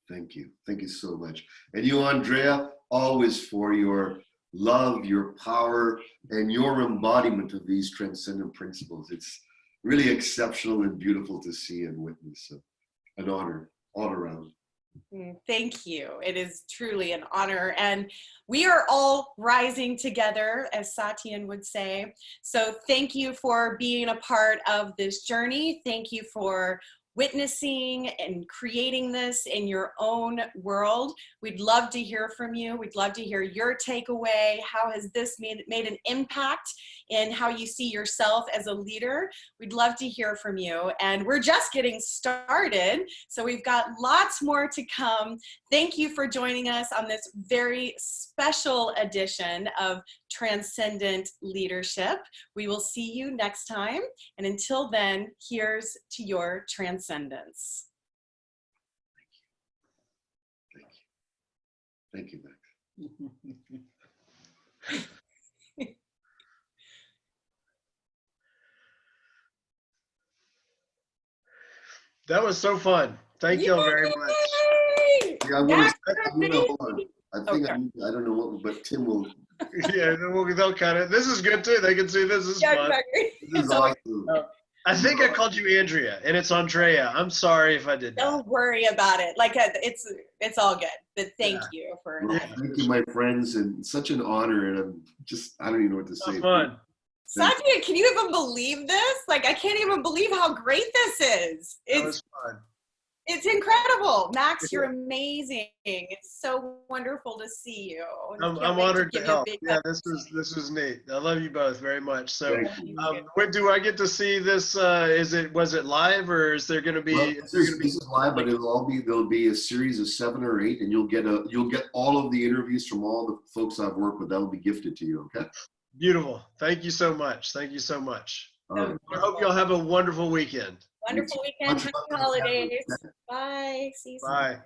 Thank you. Thank you so much. And you, Andrea, always for your love, your power, and your embodiment of these transcendent principles. It's really exceptional and beautiful to see and witness. So an honor all around. Thank you. It is truly an honor. And we are all rising together, as Satyen would say. So thank you for being a part of this journey. Thank you for witnessing and creating this in your own world. We'd love to hear from you. We'd love to hear your takeaway. How has this made an impact in how you see yourself as a leader? We'd love to hear from you. And we're just getting started, so we've got lots more to come. Thank you for joining us on this very special edition of Transcendent Leadership. We will see you next time. And until then, here's to your transcendence. Thank you, Max. That was so fun. Thank you all very much. Yay! Yeah, I want Max, to. I'm gonna hold on. I think Okay. I don't know what, but Tim will. Yeah, they'll cut it. This is good too. They can see this is Yeah, fun. exactly. This is awesome. I think I called you Andrea, and it's Andrea. I'm sorry if I did that. Don't worry about it. Like it's all good. But thank you for Well, that. thank you, my friends, and such an honor. And I don't even know what to So say. fun. Satya, can you even believe this? Like, I can't even believe how great this is. That was fun. It's incredible. Max, you're amazing. It's so wonderful to see you. I'm honored to help. Yeah, this was neat. I love you both very much. So, when do I get to see this? Was it live, or is there going to be? Well, this is live, but there'll be a series of 7 or 8, and you'll get all of the interviews from all the folks I've worked with. That'll be gifted to you. Okay. Beautiful. Thank you so much. Thank you so much. All right. I hope y'all have a wonderful weekend. Wonderful weekend. Happy holidays. Bye. See you soon. Bye.